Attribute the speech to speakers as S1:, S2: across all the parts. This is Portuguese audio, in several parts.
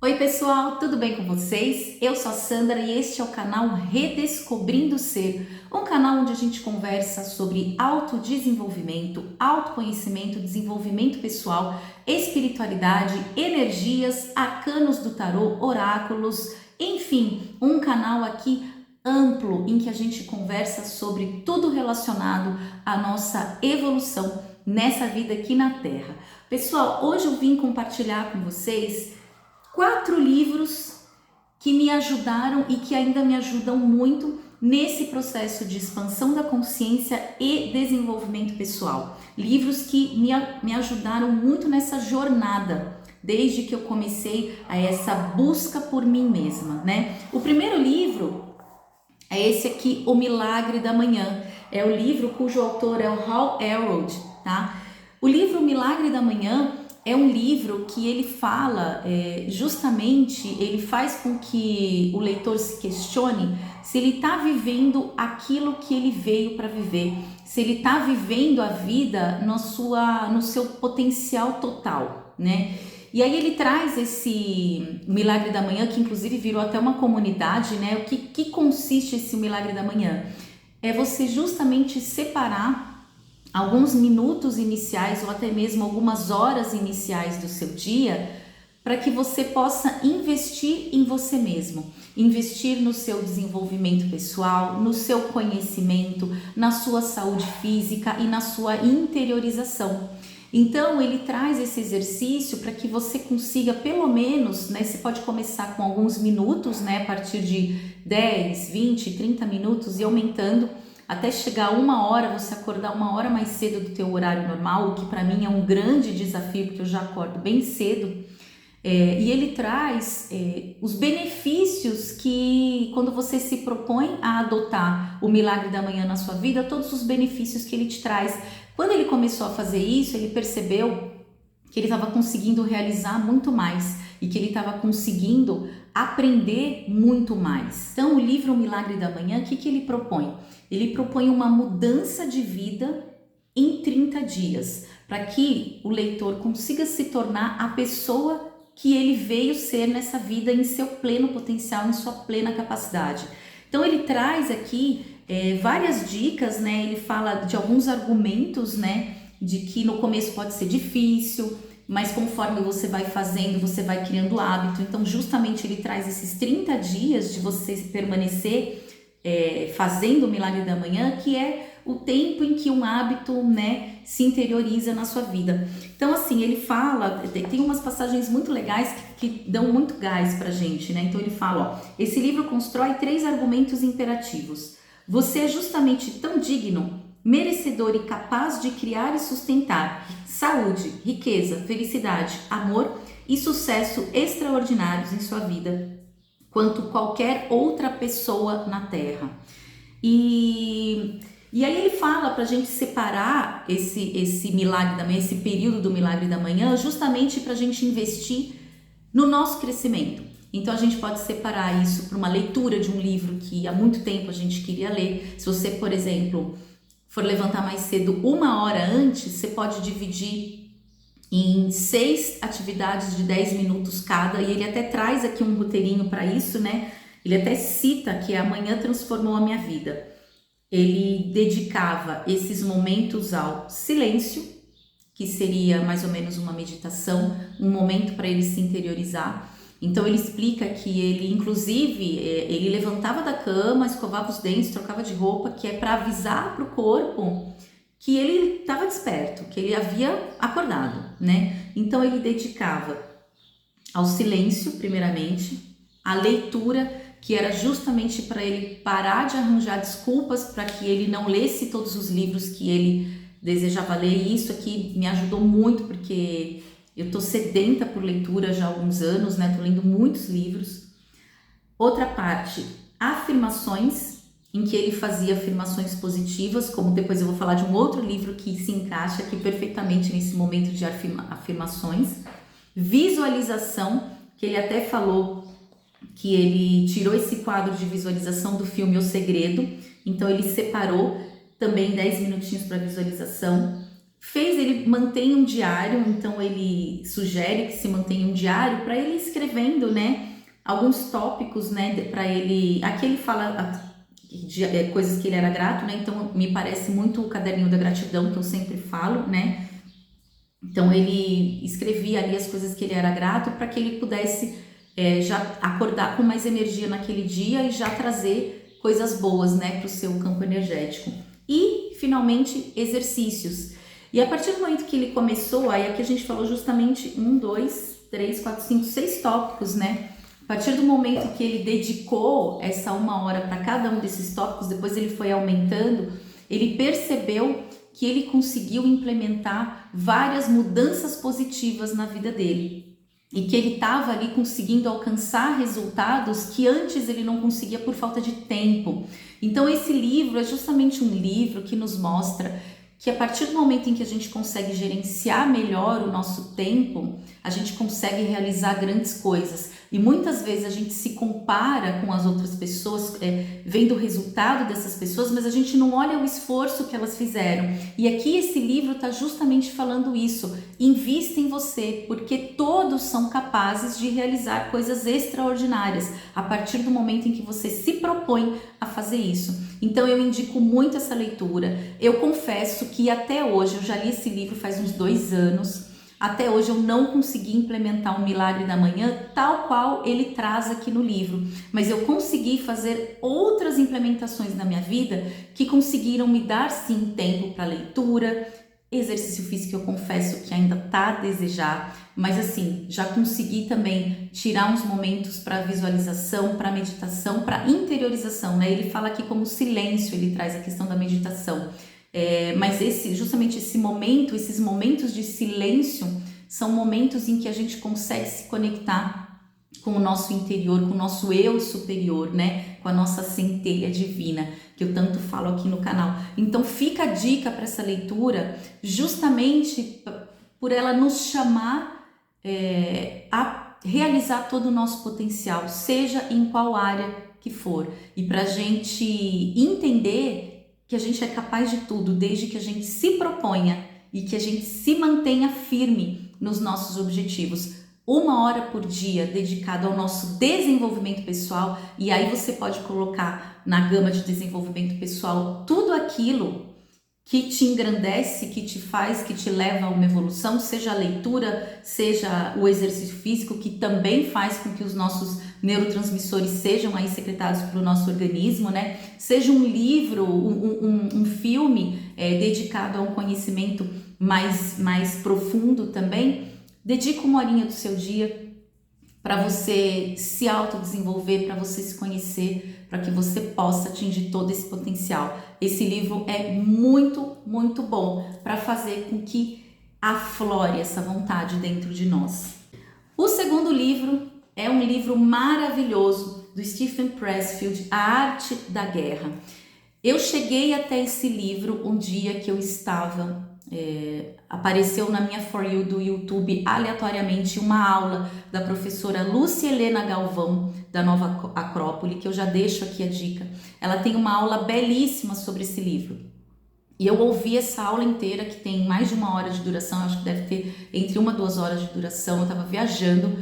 S1: Oi pessoal, tudo bem com vocês? Eu sou a Sandra e este é o canal Redescobrindo Ser, um canal onde a gente conversa sobre autodesenvolvimento, autoconhecimento, desenvolvimento pessoal, espiritualidade, energias, arcanos do tarô, oráculos, enfim, um canal aqui amplo em que a gente conversa sobre tudo relacionado à nossa evolução nessa vida aqui na Terra. Pessoal, hoje eu vim compartilhar com vocês 4 livros que me ajudaram e que ainda me ajudam muito nesse processo de expansão da consciência e desenvolvimento pessoal. Livros que me ajudaram muito nessa jornada, desde que eu comecei a essa busca por mim mesma, né? O primeiro livro é esse aqui, O Milagre da Manhã. É o livro cujo autor é o Hal Elrod, tá? O livro O Milagre da Manhã é um livro que ele fala, justamente, ele faz com que o leitor se questione se ele está vivendo aquilo que ele veio para viver, se ele está vivendo a vida no seu potencial total, né? E aí ele traz esse Milagre da Manhã, que inclusive virou até uma comunidade, né? O que consiste esse Milagre da Manhã? É você justamente separar alguns minutos iniciais ou até mesmo algumas horas iniciais do seu dia para que você possa investir em você mesmo, investir no seu desenvolvimento pessoal, no seu conhecimento, na sua saúde física e na sua interiorização. Então ele traz esse exercício para que você consiga pelo menos, né, você pode começar com alguns minutos, né, a partir de 10, 20, 30 minutos e aumentando até chegar a 1 hora, você acordar 1 hora mais cedo do teu horário normal, o que para mim é um grande desafio, porque eu já acordo bem cedo. E ele traz os benefícios que, quando você se propõe a adotar o Milagre da Manhã na sua vida, todos os benefícios que ele te traz. Quando ele começou a fazer isso, ele percebeu que ele estava conseguindo realizar muito mais e que ele estava conseguindo aprender muito mais. Então, o livro O Milagre da Manhã, o que ele propõe? Ele propõe uma mudança de vida em 30 dias, para que o leitor consiga se tornar a pessoa que ele veio ser nessa vida em seu pleno potencial, em sua plena capacidade. Então ele traz aqui várias dicas, né? Ele fala de alguns argumentos, né? De que no começo pode ser difícil, mas conforme você vai fazendo, você vai criando hábito. Então justamente ele traz esses 30 dias de você permanecer fazendo o Milagre da Manhã, que é o tempo em que um hábito, né, se interioriza na sua vida. Então assim, ele fala, tem umas passagens muito legais que dão muito gás pra gente, né? Então ele fala, ó, esse livro constrói 3 argumentos imperativos. Você é justamente tão digno, merecedor e capaz de criar e sustentar saúde, riqueza, felicidade, amor e sucesso extraordinários em sua vida, quanto qualquer outra pessoa na Terra. E aí ele fala para a gente separar esse Milagre da Manhã, esse período do Milagre da Manhã, justamente para a gente investir no nosso crescimento. Então a gente pode separar isso para uma leitura de um livro que há muito tempo a gente queria ler. Se você, por exemplo, for levantar mais cedo 1 hora antes, você pode dividir em 6 atividades de 10 minutos cada, e ele até traz aqui um roteirinho para isso, né? Ele até cita que amanhã transformou a minha vida. Ele dedicava esses momentos ao silêncio, que seria mais ou menos uma meditação, um momento para ele se interiorizar. Então ele explica que ele, inclusive, ele levantava da cama, escovava os dentes, trocava de roupa, que é para avisar para o corpo que ele estava desperto, que ele havia acordado, né? Então ele dedicava ao silêncio, primeiramente, à leitura, que era justamente para ele parar de arranjar desculpas para que ele não lesse todos os livros que ele desejava ler. E isso aqui me ajudou muito, porque eu tô sedenta por leitura já há alguns anos, né? Tô lendo muitos livros. Outra parte, afirmações, em que ele fazia afirmações positivas, como depois eu vou falar de um outro livro que se encaixa aqui perfeitamente nesse momento de afirmações. Visualização, que ele até falou que ele tirou esse quadro de visualização do filme O Segredo, então ele separou também 10 minutinhos para visualização. ele mantém um diário, então ele sugere que se mantenha um diário para ele escrevendo, né, alguns tópicos, né, para ele, aqui ele fala de coisas que ele era grato, né, então me parece muito o caderninho da gratidão que eu sempre falo, né, então ele escrevia ali as coisas que ele era grato para que ele pudesse já acordar com mais energia naquele dia e já trazer coisas boas, né, para o seu campo energético. E finalmente exercícios. E a partir do momento que ele começou, aí aqui a gente falou justamente 1, 2, 3, 4, 5, 6 tópicos, né? A partir do momento que ele dedicou essa 1 hora para cada um desses tópicos, depois ele foi aumentando, ele percebeu que ele conseguiu implementar várias mudanças positivas na vida dele. E que ele estava ali conseguindo alcançar resultados que antes ele não conseguia por falta de tempo. Então esse livro é justamente um livro que nos mostra que a partir do momento em que a gente consegue gerenciar melhor o nosso tempo, a gente consegue realizar grandes coisas. E muitas vezes a gente se compara com as outras pessoas, vendo o resultado dessas pessoas, mas a gente não olha o esforço que elas fizeram. E aqui esse livro está justamente falando isso. Invista em você, porque todos são capazes de realizar coisas extraordinárias a partir do momento em que você se propõe a fazer isso. Então eu indico muito essa leitura. Eu confesso que até hoje, eu já li esse livro faz uns 2 anos, até hoje eu não consegui implementar o Milagre da Manhã tal qual ele traz aqui no livro, mas eu consegui fazer outras implementações na minha vida que conseguiram me dar sim tempo para leitura, exercício físico eu confesso que ainda tá a desejar, mas assim, já consegui também tirar uns momentos para visualização, para meditação, para interiorização, né? Ele fala aqui como silêncio, ele traz a questão da meditação. Mas justamente esses momentos de silêncio são momentos em que a gente consegue se conectar com o nosso interior, com o nosso eu superior, né? Com a nossa centelha divina, que eu tanto falo aqui no canal. Então fica a dica para essa leitura, justamente por ela nos chamar a realizar todo o nosso potencial, seja em qual área que for, e para a gente entender que a gente é capaz de tudo, desde que a gente se proponha e que a gente se mantenha firme nos nossos objetivos. 1 hora por dia dedicado ao nosso desenvolvimento pessoal, e aí você pode colocar na gama de desenvolvimento pessoal tudo aquilo que te engrandece, que te faz, que te leva a uma evolução, seja a leitura, seja o exercício físico, que também faz com que os nossos neurotransmissores sejam aí secretados pelo nosso organismo, né? Seja um livro, um filme dedicado a um conhecimento mais profundo também. Dedica 1 horinha do seu dia para você se autodesenvolver, para você se conhecer, para que você possa atingir todo esse potencial. Esse livro é muito, muito bom para fazer com que aflore essa vontade dentro de nós. O segundo livro é um livro maravilhoso do Steven Pressfield, A Arte da Guerra. Eu cheguei até esse livro um dia que eu estava... apareceu na minha For You do YouTube aleatoriamente uma aula da professora Lúcia Helena Galvão da Nova Acrópole, que eu já deixo aqui a dica. Ela tem uma aula belíssima sobre esse livro e eu ouvi essa aula inteira, que tem mais de 1 hora de duração, acho que deve ter entre 1 e 2 horas de duração. Eu estava viajando,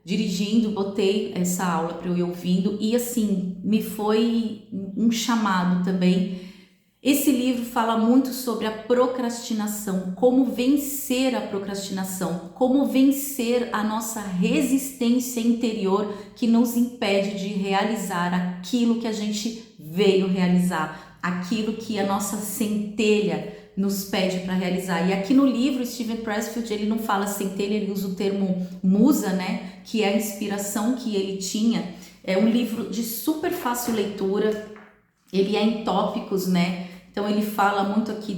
S1: dirigindo, botei essa aula para eu ir ouvindo e assim, me foi um chamado também. Esse livro fala muito sobre a procrastinação, como vencer a procrastinação, como vencer a nossa resistência interior que nos impede de realizar aquilo que a gente veio realizar, aquilo que a nossa centelha nos pede para realizar. E aqui no livro, Steven Pressfield, ele não fala centelha, ele usa o termo musa, né, que é a inspiração que ele tinha. É um livro de super fácil leitura, ele é em tópicos, né? Então ele fala muito aqui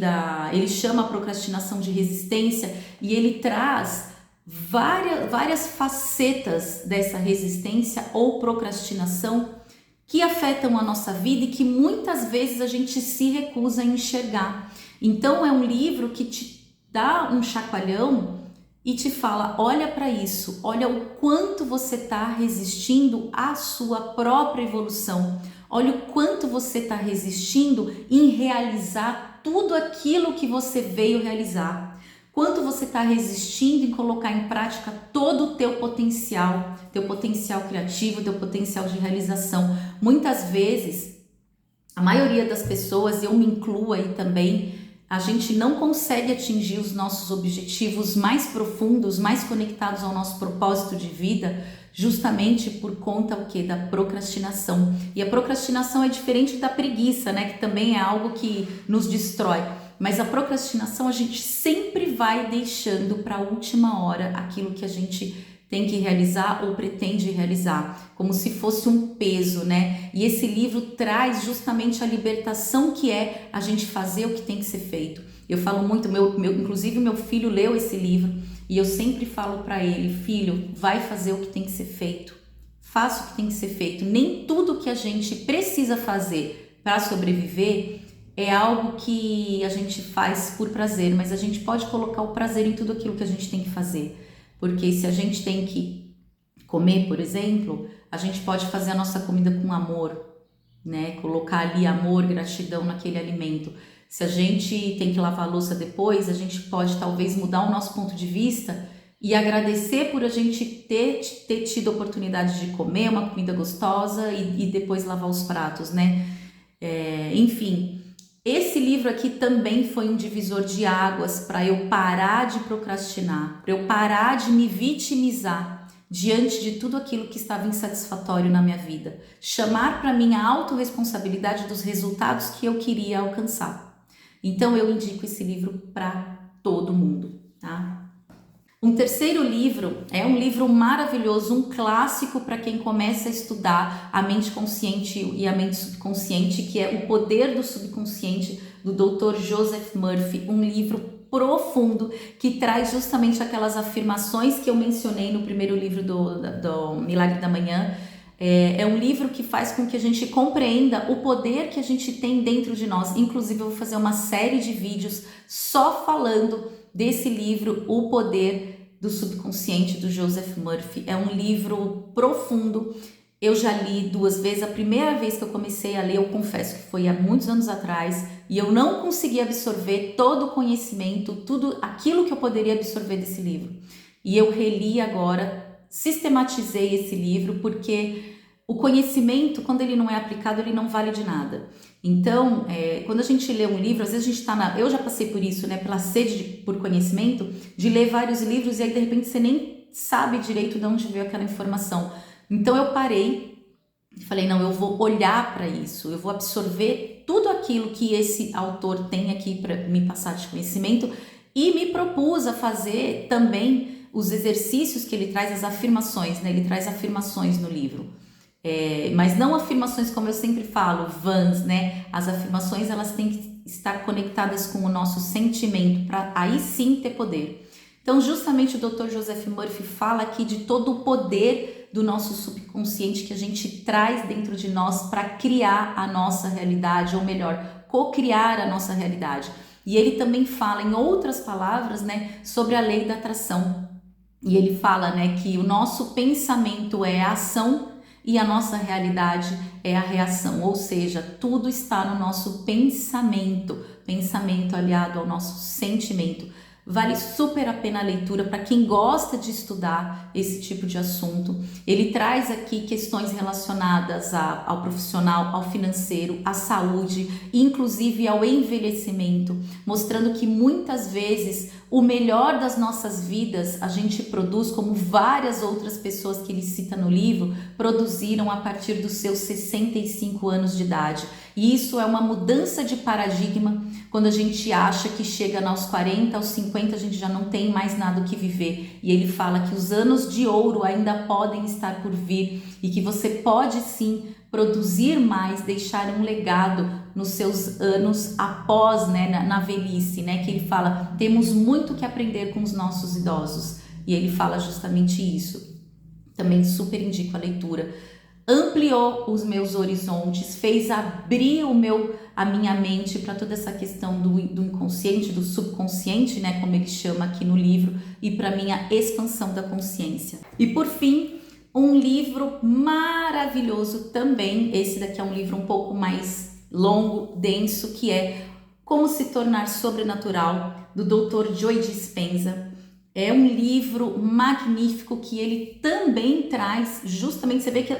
S1: ele chama a procrastinação de resistência e ele traz várias facetas dessa resistência ou procrastinação que afetam a nossa vida e que muitas vezes a gente se recusa a enxergar. Então é um livro que te dá um chacoalhão e te fala, olha para isso, olha o quanto você está resistindo à sua própria evolução. Olha o quanto você está resistindo em realizar tudo aquilo que você veio realizar. quanto você está resistindo em colocar em prática todo o teu potencial criativo, teu potencial de realização. Muitas vezes, a maioria das pessoas, eu me incluo aí também, a gente não consegue atingir os nossos objetivos mais profundos, mais conectados ao nosso propósito de vida, justamente por conta o quê? Da procrastinação. E a procrastinação é diferente da preguiça, né? Que também é algo que nos destrói. Mas a procrastinação, a gente sempre vai deixando para a última hora aquilo que a gente tem que realizar ou pretende realizar, como se fosse um peso, né? E esse livro traz justamente a libertação que é a gente fazer o que tem que ser feito. Eu falo muito, inclusive meu filho leu esse livro e eu sempre falo para ele: filho, vai fazer o que tem que ser feito. Faça o que tem que ser feito. Nem tudo que a gente precisa fazer para sobreviver é algo que a gente faz por prazer, mas a gente pode colocar o prazer em tudo aquilo que a gente tem que fazer. Porque se a gente tem que comer, por exemplo, a gente pode fazer a nossa comida com amor, né? Colocar ali amor, gratidão naquele alimento. Se a gente tem que lavar a louça depois, a gente pode talvez mudar o nosso ponto de vista e agradecer por a gente ter tido a oportunidade de comer uma comida gostosa e depois lavar os pratos, né? Enfim, esse livro aqui também foi um divisor de águas para eu parar de procrastinar, para eu parar de me vitimizar diante de tudo aquilo que estava insatisfatório na minha vida. Chamar para mim a autorresponsabilidade dos resultados que eu queria alcançar. Então eu indico esse livro para todo mundo, tá? Um terceiro livro é um livro maravilhoso, um clássico para quem começa a estudar a mente consciente e a mente subconsciente, que é O Poder do Subconsciente, do Dr. Joseph Murphy, um livro profundo que traz justamente aquelas afirmações que eu mencionei no primeiro livro do Milagre da Manhã. É um livro que faz com que a gente compreenda o poder que a gente tem dentro de nós. Inclusive, eu vou fazer uma série de vídeos só falando desse livro, O Poder do Subconsciente, do Joseph Murphy. É um livro profundo. Eu já li 2 vezes. A primeira vez que eu comecei a ler, eu confesso que foi há muitos anos atrás, e eu não consegui absorver todo o conhecimento, tudo aquilo que eu poderia absorver desse livro. E eu reli agora, sistematizei esse livro, porque o conhecimento, quando ele não é aplicado, ele não vale de nada. Então, quando a gente lê um livro, às vezes a gente eu já passei por isso, né, pela sede por conhecimento, de ler vários livros e aí de repente você nem sabe direito de onde veio aquela informação. Então eu parei e falei, não, eu vou olhar para isso, eu vou absorver tudo aquilo que esse autor tem aqui para me passar de conhecimento, e me propus a fazer também os exercícios que ele traz, as afirmações, né? Ele traz afirmações no livro. Mas não afirmações como eu sempre falo, vãs, né? As afirmações, elas têm que estar conectadas com o nosso sentimento para aí sim ter poder. Então, justamente o Dr. Joseph Murphy fala aqui de todo o poder do nosso subconsciente que a gente traz dentro de nós para criar a nossa realidade, ou melhor, co-criar a nossa realidade. E ele também fala, em outras palavras, né, sobre a lei da atração. E ele fala, né, que o nosso pensamento é a ação e a nossa realidade é a reação, ou seja, tudo está no nosso pensamento aliado ao nosso sentimento. Vale super a pena a leitura para quem gosta de estudar esse tipo de assunto. Ele traz aqui questões relacionadas ao profissional, ao financeiro, à saúde, inclusive ao envelhecimento, mostrando que muitas vezes o melhor das nossas vidas a gente produz, como várias outras pessoas que ele cita no livro, produziram a partir dos seus 65 anos de idade. E isso é uma mudança de paradigma quando a gente acha que chega aos 40, aos 50, a gente já não tem mais nada o que viver. E ele fala que os anos de ouro ainda podem estar por vir e que você pode sim produzir mais, deixar um legado nos seus anos após, né, na velhice, né, que ele fala, temos muito que aprender com os nossos idosos. E ele fala justamente isso. Também super indico a leitura. Ampliou os meus horizontes, fez abrir a minha mente para toda essa questão do inconsciente, do subconsciente, né, como ele chama aqui no livro, e para minha expansão da consciência. E por fim, um livro maravilhoso também, esse daqui é um livro um pouco mais longo, denso, que é Como se tornar sobrenatural, do Dr. Joe Dispenza. É um livro magnífico que ele também traz, justamente, você vê que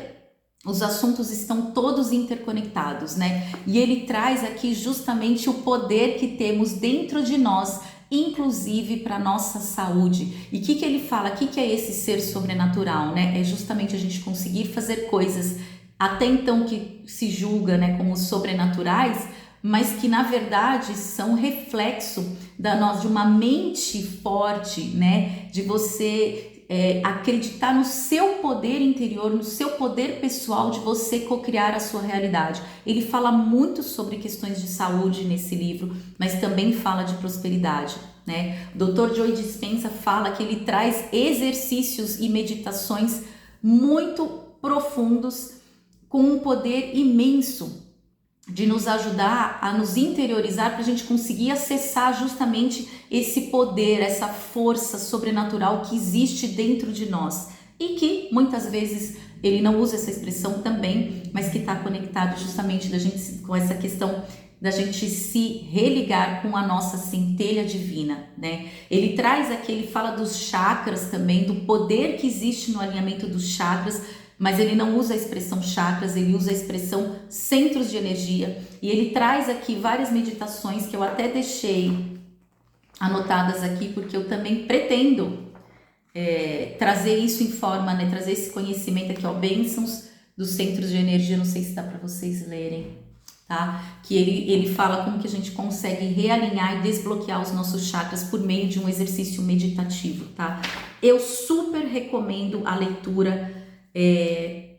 S1: os assuntos estão todos interconectados, né? E ele traz aqui justamente o poder que temos dentro de nós, inclusive para nossa saúde. E o que ele fala? O que é esse ser sobrenatural, né? É justamente a gente conseguir fazer coisas até então que se julga, né, como sobrenaturais, mas que na verdade são reflexo de uma mente forte, né? De você acreditar no seu poder interior, no seu poder pessoal, de você co-criar a sua realidade. Ele fala muito sobre questões de saúde nesse livro, mas também fala de prosperidade, né? O Dr. Joe Dispenza fala que ele traz exercícios e meditações muito profundos com um poder imenso de nos ajudar a nos interiorizar para a gente conseguir acessar justamente esse poder, essa força sobrenatural que existe dentro de nós e que muitas vezes ele não usa essa expressão também, mas que está conectado justamente da gente com essa questão da gente se religar com a nossa centelha divina, né? Ele traz aqui, ele fala dos chakras também, do poder que existe no alinhamento dos chakras, mas ele não usa a expressão chakras, ele usa a expressão centros de energia. E ele traz aqui várias meditações que eu até deixei anotadas aqui, porque eu também pretendo trazer isso em forma, né? Trazer esse conhecimento aqui, ó, bênçãos dos centros de energia, não sei se dá para vocês lerem, tá? Que ele fala como que a gente consegue realinhar e desbloquear os nossos chakras por meio de um exercício meditativo, tá? Eu super recomendo a leitura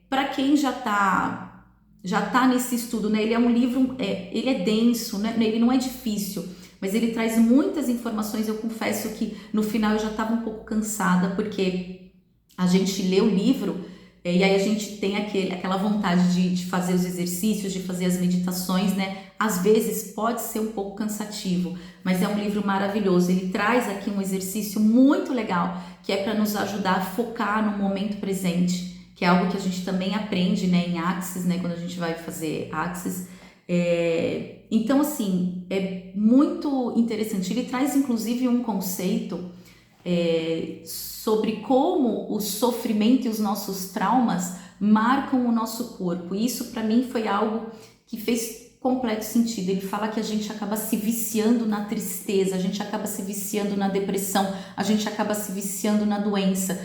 S1: para quem já tá nesse estudo, né? Ele é um livro, ele é denso, né? Ele não é difícil, mas ele traz muitas informações. Eu confesso que no final eu já estava um pouco cansada, porque a gente lê o livro e aí a gente tem aquela vontade de fazer os exercícios, de fazer as meditações, né? Às vezes pode ser um pouco cansativo, mas é um livro maravilhoso. Ele traz aqui um exercício muito legal, que é para nos ajudar a focar no momento presente, que é algo que a gente também aprende, né, em Axis, né, quando a gente vai fazer Axis. Então, assim, é muito interessante. Ele traz, inclusive, um conceito sobre como o sofrimento e os nossos traumas marcam o nosso corpo. E isso, para mim, foi algo que fez completo sentido. Ele fala que a gente acaba se viciando na tristeza, a gente acaba se viciando na depressão, a gente acaba se viciando na doença.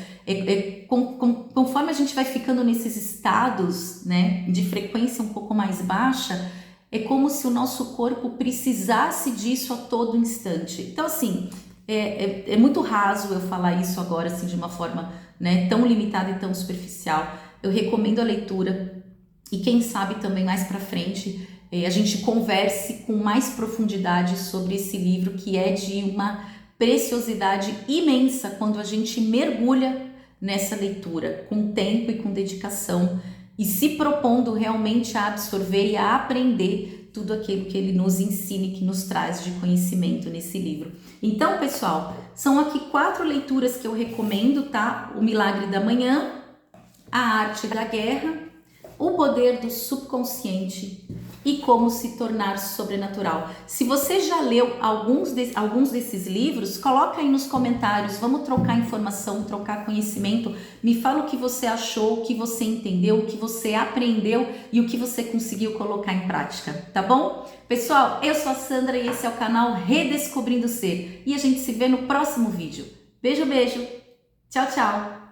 S1: Conforme a gente vai ficando nesses estados, né, de frequência um pouco mais baixa, é como se o nosso corpo precisasse disso a todo instante. Então, assim, é muito raso eu falar isso agora, assim, de uma forma, né, tão limitada e tão superficial. Eu recomendo a leitura e quem sabe também mais para frente a gente converse com mais profundidade sobre esse livro, que é de uma preciosidade imensa quando a gente mergulha nessa leitura, com tempo e com dedicação, e se propondo realmente a absorver e a aprender tudo aquilo que ele nos ensina e que nos traz de conhecimento nesse livro. Então, pessoal, são aqui 4 leituras que eu recomendo, tá? O Milagre da Manhã, A Arte da Guerra, O Poder do Subconsciente e Como se Tornar Sobrenatural. Se você já leu alguns desses livros, coloca aí nos comentários, vamos trocar informação, trocar conhecimento, me fala o que você achou, o que você entendeu, o que você aprendeu e o que você conseguiu colocar em prática, tá bom? Pessoal, eu sou a Sandra e esse é o canal Redescobrindo o Ser e a gente se vê no próximo vídeo. Beijo, beijo, tchau, tchau!